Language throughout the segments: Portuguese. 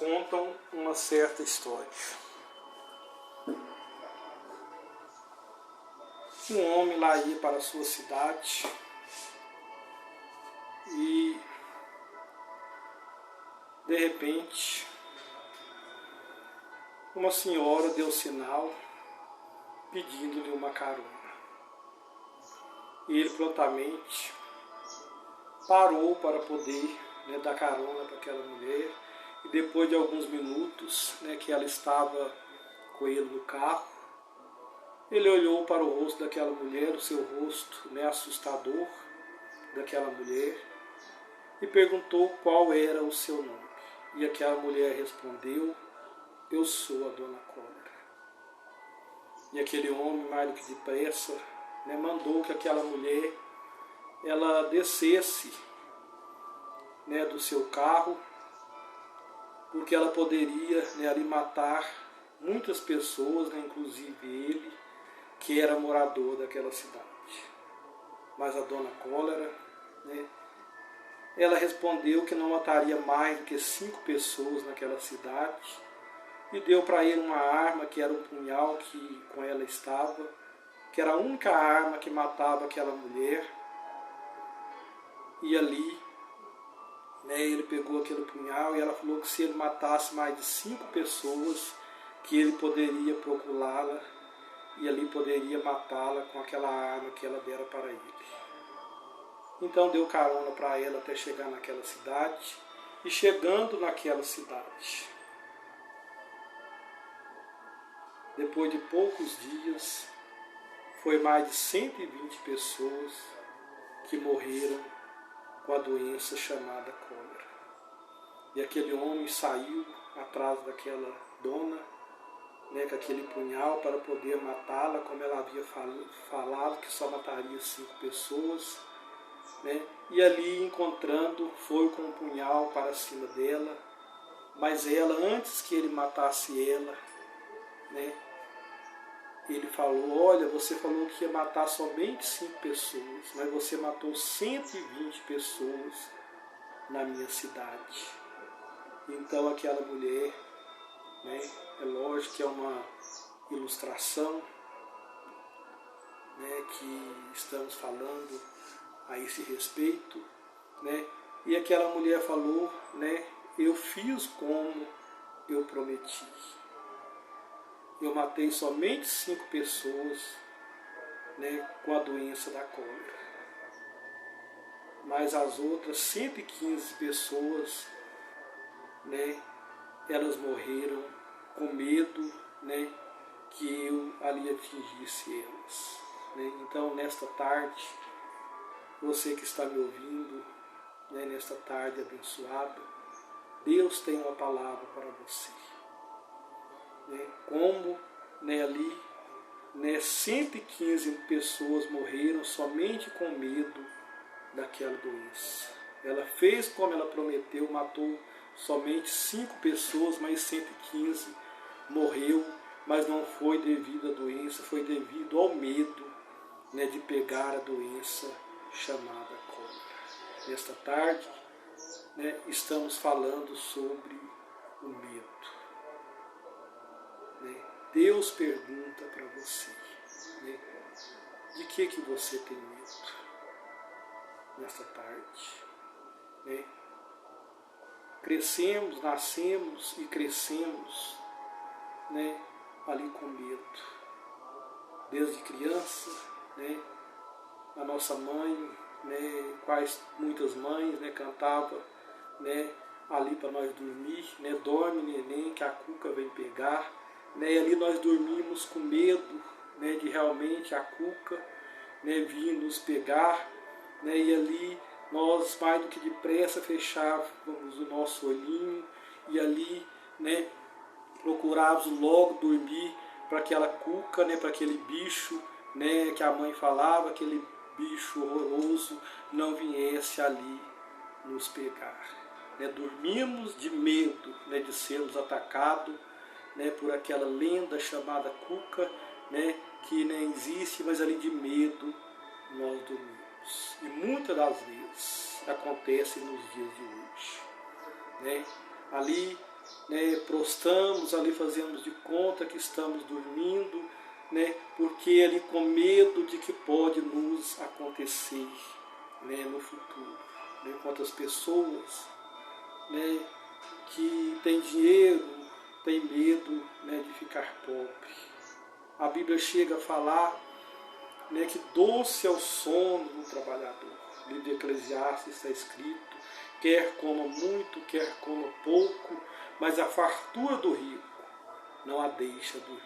contam uma certa história. Um homem lá ia para a sua cidade e, de repente, uma senhora deu sinal pedindo-lhe uma carona. E ele prontamente parou para poder dar carona para aquela mulher. E depois de alguns minutos que ela estava com ele no carro, ele olhou para o rosto daquela mulher, o seu rosto assustador daquela mulher, e perguntou qual era o seu nome. E aquela mulher respondeu: eu sou a Dona Cólera. E aquele homem, mais do que depressa, mandou que aquela mulher ela descesse do seu carro, porque ela poderia ali matar muitas pessoas, inclusive ele, que era morador daquela cidade. Mas a Dona Cólera, ela respondeu que não mataria mais do que 5 pessoas naquela cidade, e deu para ele uma arma que era um punhal que com ela estava, que era a única arma que matava aquela mulher. E ali ele pegou aquele punhal e ela falou que se ele matasse mais de 5 pessoas, que ele poderia procurá-la e ali poderia matá-la com aquela arma que ela dera para ele. Então deu carona para ela até chegar naquela cidade, e chegando naquela cidade, depois de poucos dias, foi mais de 120 pessoas que morreram com a doença chamada cólera. E aquele homem saiu atrás daquela dona, com aquele punhal para poder matá-la, como ela havia falado que só mataria 5 pessoas. E ali encontrando, foi com um punhal para cima dela, mas ela, antes que ele matasse ela, ele falou: olha, você falou que ia matar somente 5 pessoas, mas você matou 120 pessoas na minha cidade. Então aquela mulher, é lógico que é uma ilustração que estamos falando a esse respeito, e aquela mulher falou, eu fiz como eu prometi. Eu matei somente 5 pessoas com a doença da cólera. Mas as outras 115 pessoas, elas morreram com medo que eu ali atingisse elas. Então, nesta tarde, você que está me ouvindo, nesta tarde abençoada, Deus tem uma palavra para você. Como ali 115 pessoas morreram somente com medo daquela doença. Ela fez como ela prometeu, matou somente 5 pessoas, mas 115 morreu, mas não foi devido à doença, foi devido ao medo de pegar a doença chamada cólera. Nesta tarde, estamos falando sobre o medo. Deus pergunta para você, de que você tem medo nesta tarde? Crescemos, nascemos e crescemos ali com medo. Desde criança, a nossa mãe, muitas mães cantavam ali para nós dormir, dorme neném que a cuca vem pegar. E ali nós dormimos com medo de realmente a cuca vir nos pegar, e ali nós mais do que depressa fechávamos o nosso olhinho e ali procurávamos logo dormir para aquela cuca, para aquele bicho que a mãe falava, aquele bicho horroroso não viesse ali nos pegar. Dormimos de medo de sermos atacados por aquela lenda chamada cuca, que nem existe, mas ali de medo nós dormimos. E muitas das vezes acontece nos dias de hoje. Ali né, prostramos ali, fazemos de conta que estamos dormindo, né, porque ali com medo de que pode nos acontecer, né, no futuro. Né, quantas pessoas, né, que têm dinheiro, têm medo, né, de ficar pobre. A Bíblia chega a falar, né, que doce é o sono do trabalhador. No livro de Eclesiastes está escrito: quer coma muito, quer coma pouco, mas a fartura do rico não a deixa dormir.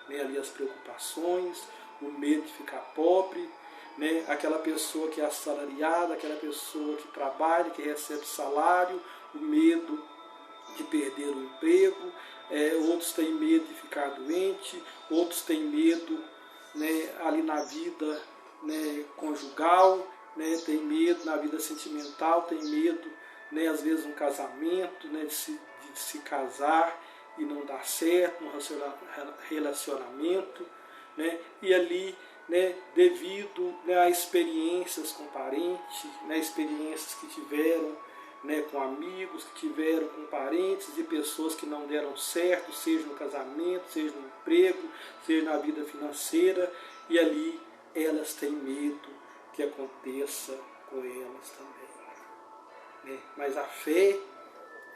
Nem ali as preocupações, o medo de ficar pobre, né? Aquela pessoa que é assalariada, aquela pessoa que trabalha, que recebe salário, o medo de perder o emprego, outros têm medo de ficar doente, outros têm medo, né, ali na vida, né, conjugal, né, tem medo na vida sentimental, tem medo, né, às vezes no casamento, né, de se casar e não dar certo, no relacionamento, né, e ali, né, devido, né, a experiências com parentes, né, experiências que tiveram, né, com amigos, que tiveram com parentes e pessoas que não deram certo, seja no casamento, seja no emprego, seja na vida financeira, e ali elas têm medo que aconteça com elas também. Né? Mas a fé,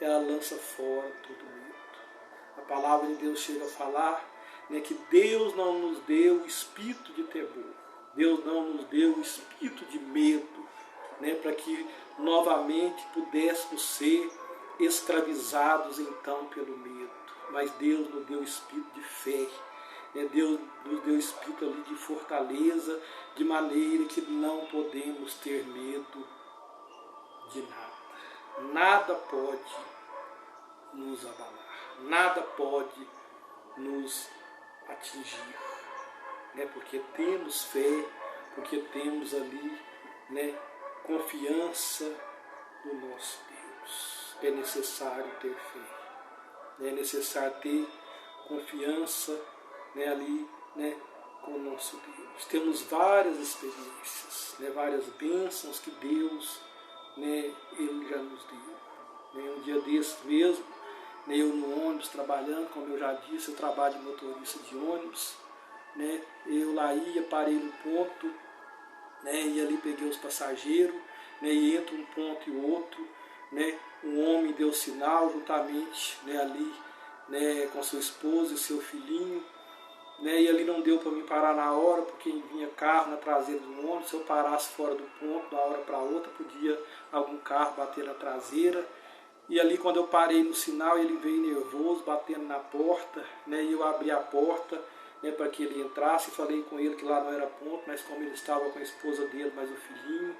ela lança fora todo medo. A palavra de Deus chega a falar, né, que Deus não nos deu espírito de temor, Deus não nos deu espírito de medo, né, para que novamente pudéssemos ser escravizados então pelo medo. Mas Deus nos deu espírito de fé, né? Deus nos deu espírito ali de fortaleza, de maneira que não podemos ter medo de nada. Nada pode nos abalar, nada pode nos atingir, né? Porque temos fé, porque temos ali, né, confiança no nosso Deus. É necessário ter fé, é necessário ter confiança, né, ali, né, com o nosso Deus. Temos várias experiências, né, várias bênçãos que Deus, né, Ele já nos deu. Né, um dia desses mesmo, né, eu no ônibus trabalhando, como eu já disse, eu trabalho de motorista de ônibus, né, eu lá ia, parei no ponto, né, e ali peguei os passageiros, né, e entre um ponto e outro, né, um homem deu sinal juntamente, né, ali, né, com sua esposa e seu filhinho, né, e ali não deu para mim parar na hora, porque vinha carro na traseira do ônibus. Se eu parasse fora do ponto, da hora para outra, podia algum carro bater na traseira. E ali quando eu parei no sinal, ele veio nervoso, batendo na porta, né, e eu abri a porta, né, para que ele entrasse, e falei com ele que lá não era ponto, mas como ele estava com a esposa dele, mais o filhinho,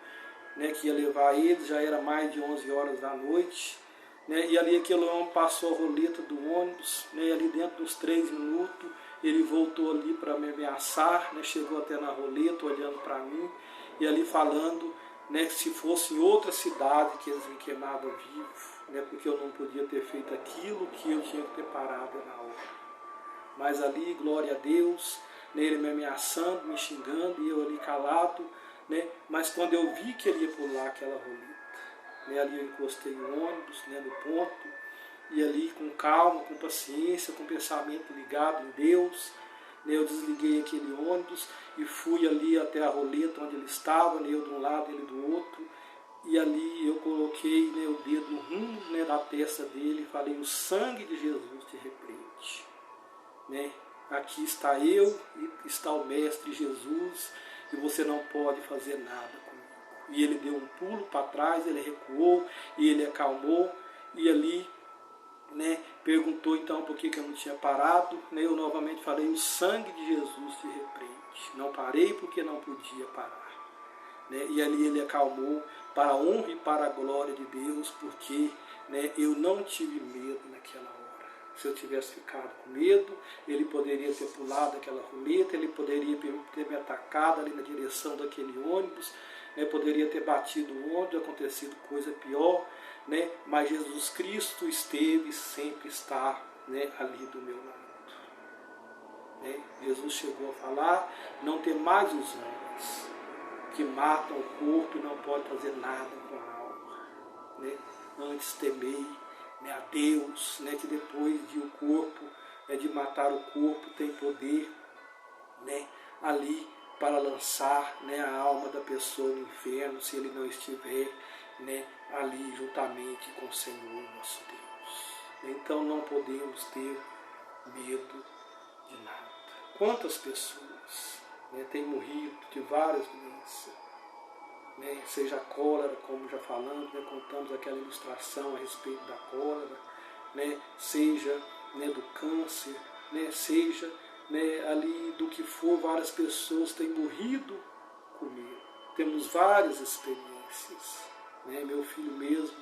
né, que ia levar ele, já era mais de 11 horas da noite, né, e ali aquele homem passou a roleta do ônibus, né, e ali dentro dos 3 minutos, ele voltou ali para me ameaçar, né, chegou até na roleta, olhando para mim, e ali falando, né, que se fosse em outra cidade que eles me queimavam vivo, né, porque eu não podia ter feito aquilo que eu tinha que ter parado na hora. Mas ali, glória a Deus, né, ele me ameaçando, me xingando, e eu ali calado, né, mas quando eu vi que ele ia pular aquela roleta, né, ali eu encostei o ônibus, né, no ponto, e ali com calma, com paciência, com pensamento ligado em Deus, né, eu desliguei aquele ônibus e fui ali até a roleta onde ele estava, né, eu de um lado, ele do outro, e ali eu coloquei, né, o dedo no rumo, né, da testa dele e falei: o sangue de Jesus te repreende. Né? Aqui está eu e está o Mestre Jesus, e você não pode fazer nada comigo. E ele deu um pulo para trás, ele recuou e ele acalmou, e ali, né, perguntou então por que eu não tinha parado, né, eu novamente falei: o sangue de Jesus te repreende. Não parei porque não podia parar. Né, e ali ele acalmou, para a honra e para a glória de Deus, porque, né, eu não tive medo naquela hora. Se eu tivesse ficado com medo, ele poderia ter pulado aquela roleta, ele poderia ter me atacado ali na direção daquele ônibus, né, poderia ter batido o ônibus, acontecido coisa pior, né, mas Jesus Cristo esteve e sempre está, né, ali do meu lado. Né, Jesus chegou a falar: não temais os homens, que matam o corpo e não podem fazer nada com a alma. Né? Antes temei né, a Deus, né, que depois de o corpo, de matar o corpo, tem poder, né, ali para lançar, né, a alma da pessoa no inferno, se ele não estiver, né, ali juntamente com o Senhor nosso Deus. Então não podemos ter medo de nada. Quantas pessoas, né, têm morrido de várias doenças, né, seja a cólera, como já falamos, né, contamos aquela ilustração a respeito da cólera, né, seja, né, do câncer, né, seja, né, ali do que for, várias pessoas têm morrido com medo. Temos várias experiências. Né, meu filho mesmo,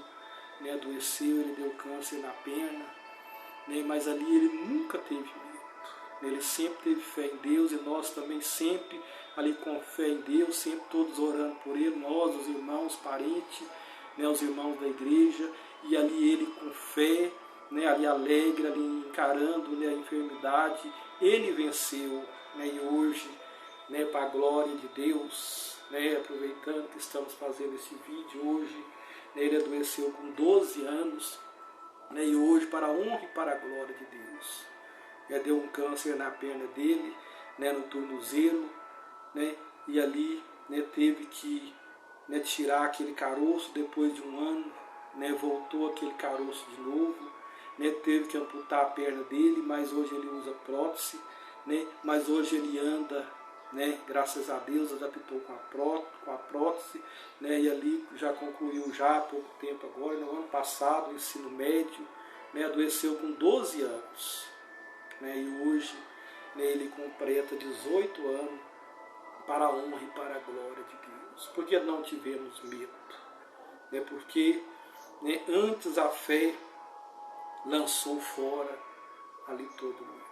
né, adoeceu, ele deu câncer na perna, né, mas ali ele nunca teve medo. Ele sempre teve fé em Deus e nós também sempre ali com fé em Deus, sempre todos orando por ele, nós, os irmãos, parentes, né, os irmãos da igreja, e ali ele com fé, né, ali alegre, ali encarando, né, a enfermidade, ele venceu, né, e hoje, né, para a glória de Deus, né, aproveitando que estamos fazendo esse vídeo hoje, né, ele adoeceu com 12 anos, né, e hoje para a honra e para a glória de Deus. Deu um câncer na perna dele, né, no tornozelo, né, e ali, né, teve que, né, tirar aquele caroço depois de um ano, né, voltou aquele caroço de novo, né, teve que amputar a perna dele, mas hoje ele usa prótese, né, mas hoje ele anda, né, graças a Deus, adaptou com a prótese, né, e ali já concluiu já há pouco tempo agora, no ano passado, o ensino médio, né, adoeceu com 12 anos. Né, e hoje, né, ele completa 18 anos para a honra e para a glória de Deus. Por que não tivemos medo? Né, porque, né, antes a fé lançou fora ali todo mundo.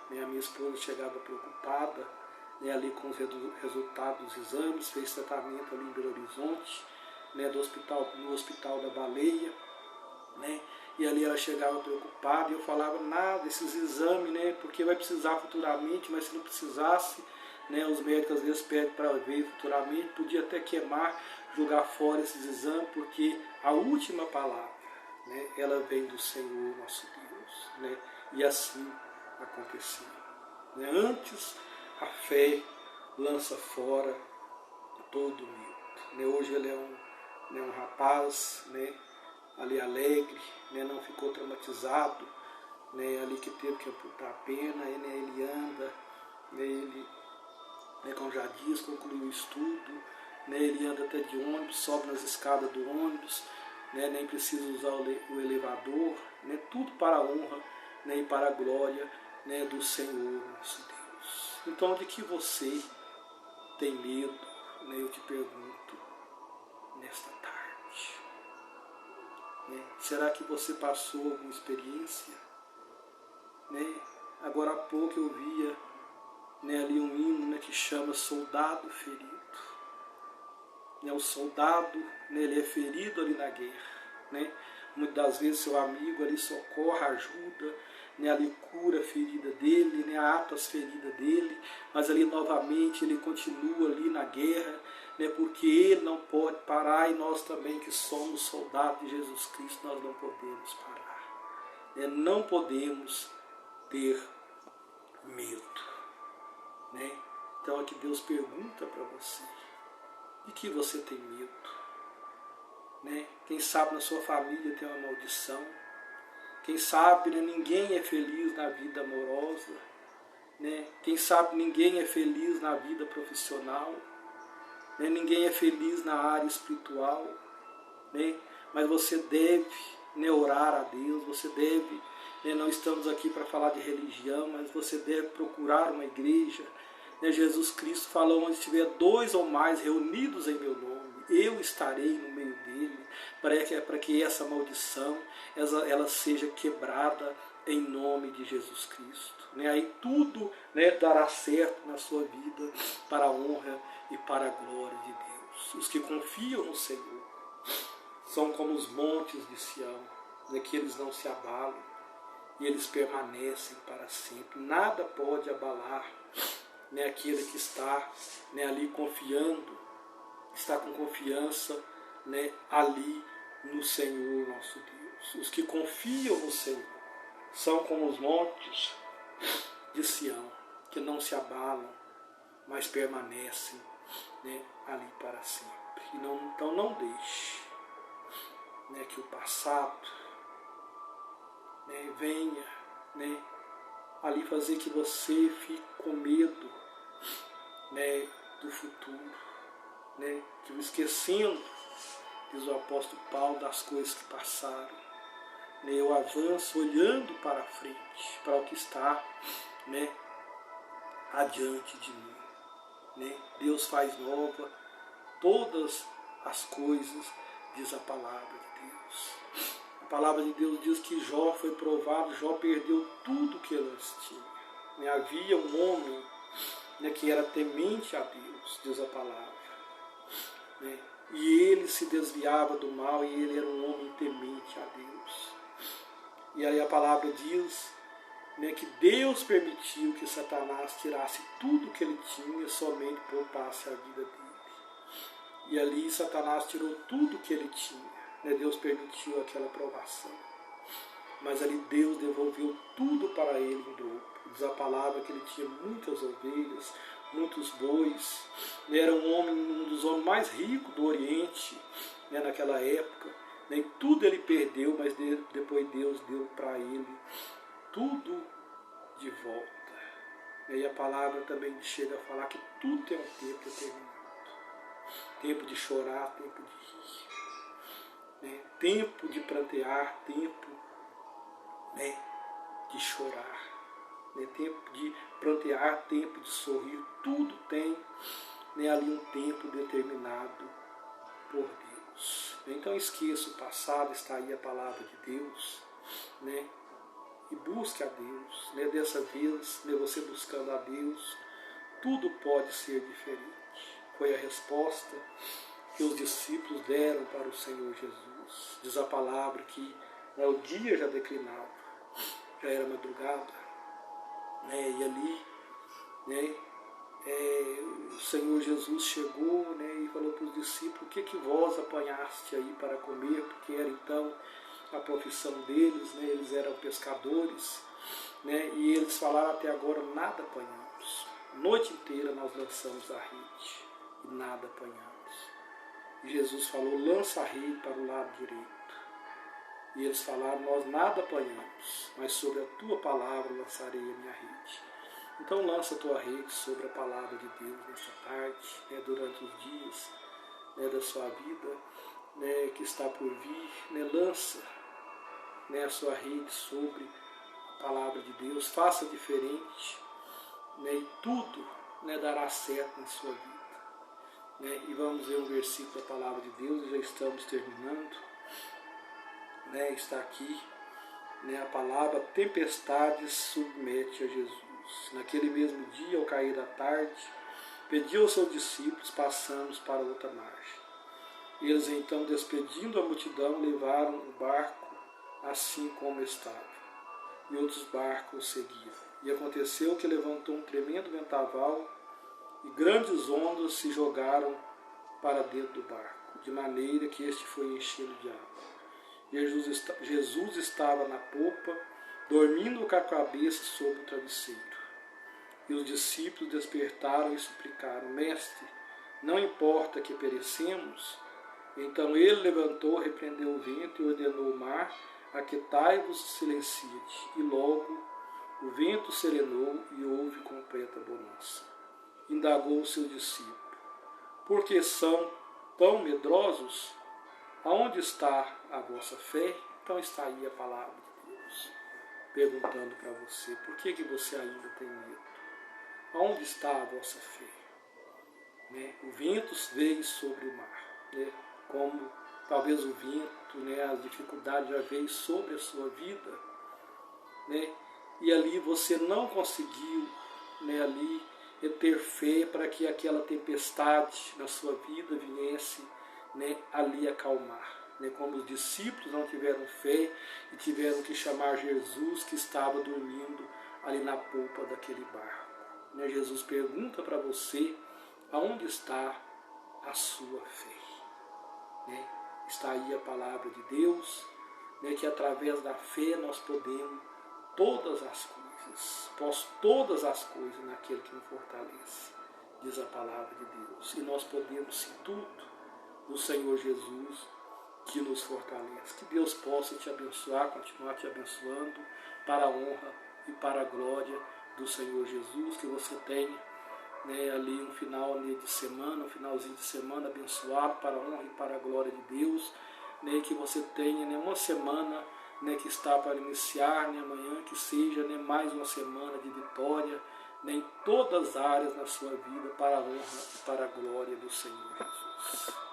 Né, a minha esposa chegava preocupada, né, ali com os resultados dos exames, fez tratamento ali em Belo Horizonte, né, no hospital da Baleia, né, e ali ela chegava preocupada e eu falava, nada, esses exames, né, porque vai precisar futuramente, mas se não precisasse, né, os médicos às vezes pedem para ver futuramente, podia até queimar, jogar fora esses exames, porque a última palavra, né, ela vem do Senhor nosso Deus, né, e assim aconteceu. Né, antes a fé lança fora todo medo. Né, hoje ele é um rapaz, né, ali alegre, né, não ficou traumatizado, né, ali que teve que amputar a perna, né, ele anda, né, ele, né, como já disse, concluiu o estudo, né, ele anda até de ônibus, sobe nas escadas do ônibus, né, nem precisa usar o elevador, né, tudo para a honra, né, e para a glória, né, do Senhor nosso Deus. Então, de que você tem medo, né, eu te pergunto nesta tarde. Será que você passou alguma experiência? Né? Agora há pouco eu via, né, ali um hino, né, que chama Soldado Ferido. Né, o soldado, né, ele é ferido ali na guerra. Né? Muitas das vezes seu amigo ali socorre, ajuda, né, ali cura a ferida dele, né, ata as feridas dele, mas ali novamente ele continua ali na guerra, né, porque ele não pode parar e nós também que somos soldados de Jesus Cristo, nós não podemos parar. Né, não podemos ter medo. Né? Então aqui Deus pergunta para você, de que você tem medo? Né? Quem sabe na sua família tem uma maldição. Quem sabe, né, ninguém é feliz na vida amorosa. Né? Quem sabe ninguém é feliz na vida profissional. Né? Ninguém é feliz na área espiritual. Né? Mas você deve, né, orar a Deus. Você deve, né, não estamos aqui para falar de religião, mas você deve procurar uma igreja. Né? Jesus Cristo falou, onde estiver 2 ou mais reunidos em meu nome, eu estarei no meio dele, para que essa maldição ela seja quebrada em nome de Jesus Cristo. Né? Aí tudo, né, dará certo na sua vida para a honra e para a glória de Deus. Os que confiam no Senhor são como os montes de Sião, né, que eles não se abalam e eles permanecem para sempre. Nada pode abalar, né, aquele que está, né, ali confiando, está com confiança, né, ali no Senhor nosso Deus. Os que confiam no Senhor são como os montes de Sião, que não se abalam, mas permanecem, né, ali para sempre. Então não deixe, né, que o passado, né, venha, né, ali fazer que você fique com medo, né, do futuro, né, que esquecendo, diz o apóstolo Paulo, das coisas que passaram. Né, eu avanço olhando para frente, para o que está, né, adiante de mim. Né? Deus faz nova todas as coisas, diz a palavra de Deus. A palavra de Deus diz que Jó foi provado, Jó perdeu tudo que ele tinha. Né? Havia um homem, né, que era temente a Deus, diz a palavra. Né? E ele se desviava do mal e ele era um homem temente a Deus. E aí a palavra diz, né, que Deus permitiu que Satanás tirasse tudo que ele tinha e somente poupasse a vida dele. E ali Satanás tirou tudo que ele tinha. Né? Deus permitiu aquela provação. Mas ali Deus devolveu tudo para ele em dobro. Diz a palavra que ele tinha muitas ovelhas, muitos bois. Ele era um dos homens mais ricos do Oriente, né, naquela época. Nem tudo ele perdeu, mas depois Deus deu para ele tudo de volta. E a palavra também chega a falar que tudo tem um tempo determinado. Tempo de chorar, tempo de rir. Né? Tempo de prantear, tempo, né, de chorar. Né? Tempo de prantear, tempo de sorrir. Tudo tem, né, ali um tempo determinado por Deus. Então esqueça o passado, está aí a palavra de Deus, né? E busque a Deus, né? Dessa vez, né, você buscando a Deus, tudo pode ser diferente. Foi a resposta que os discípulos deram para o Senhor Jesus. Diz a palavra que, né, o dia já declinava, já era madrugada, né? E ali, né, o Senhor Jesus chegou, né, e falou para os discípulos: o que vós apanhaste aí para comer? Porque era então a profissão deles, né, eles eram pescadores, né, e eles falaram: até agora nada apanhamos. A noite inteira nós lançamos a rede e nada apanhamos. E Jesus falou: lança a rede para o lado direito. E eles falaram: nós nada apanhamos, mas sobre a tua palavra lançarei a minha rede. Então lança a tua rede sobre a palavra de Deus nessa tarde, né, durante os dias, né, da sua vida, né, que está por vir. Né, lança, né, a sua rede sobre a palavra de Deus. Faça diferente, né, e tudo, né, dará certo na sua vida. Né, e vamos ver um versículo da palavra de Deus, já estamos terminando. Né, está aqui, né, a palavra: tempestade submete a Jesus. Naquele mesmo dia, ao cair da tarde, pediu aos seus discípulos: passamos para outra margem. Eles então, despedindo a multidão, levaram o barco assim como estava, e outros barcos seguiam. E aconteceu que levantou um tremendo vendaval, e grandes ondas se jogaram para dentro do barco, de maneira que este foi enchido de água. Jesus estava na popa, dormindo com a cabeça sobre o travesseiro. E os discípulos despertaram e suplicaram: mestre, não importa que perecemos? Então ele levantou, repreendeu o vento e ordenou ao mar: aquietai-vos e silencia-te. E logo o vento serenou e houve completa bonança. Indagou o seu discípulo: por que são tão medrosos? Aonde está a vossa fé? Então está aí a palavra de Deus, perguntando para você: por que você ainda tem medo? Aonde está a vossa fé? Né? O vento veio sobre o mar, né? Como talvez o vento, né, as dificuldades já veio sobre a sua vida, né? E ali você não conseguiu, né, ali ter fé para que aquela tempestade na sua vida viesse, né, ali acalmar. Né? Como os discípulos não tiveram fé e tiveram que chamar Jesus, que estava dormindo ali na polpa daquele barco. Né? Jesus pergunta para você: aonde está a sua fé? Né? Está aí a palavra de Deus, né, que através da fé nós podemos todas as coisas. Posso todas as coisas naquele que me fortalece, diz a palavra de Deus. E nós podemos sim tudo no Senhor Jesus que nos fortalece. Que Deus possa te abençoar, continuar te abençoando, para a honra e para a glória do Senhor Jesus. Que você tenha, né, ali um final de semana, um finalzinho de semana abençoado, para a honra e para a glória de Deus. Né, que você tenha, né, uma semana, né, que está para iniciar, né, amanhã, que seja, né, mais uma semana de vitória, né, em todas as áreas da sua vida, para a honra e para a glória do Senhor Jesus.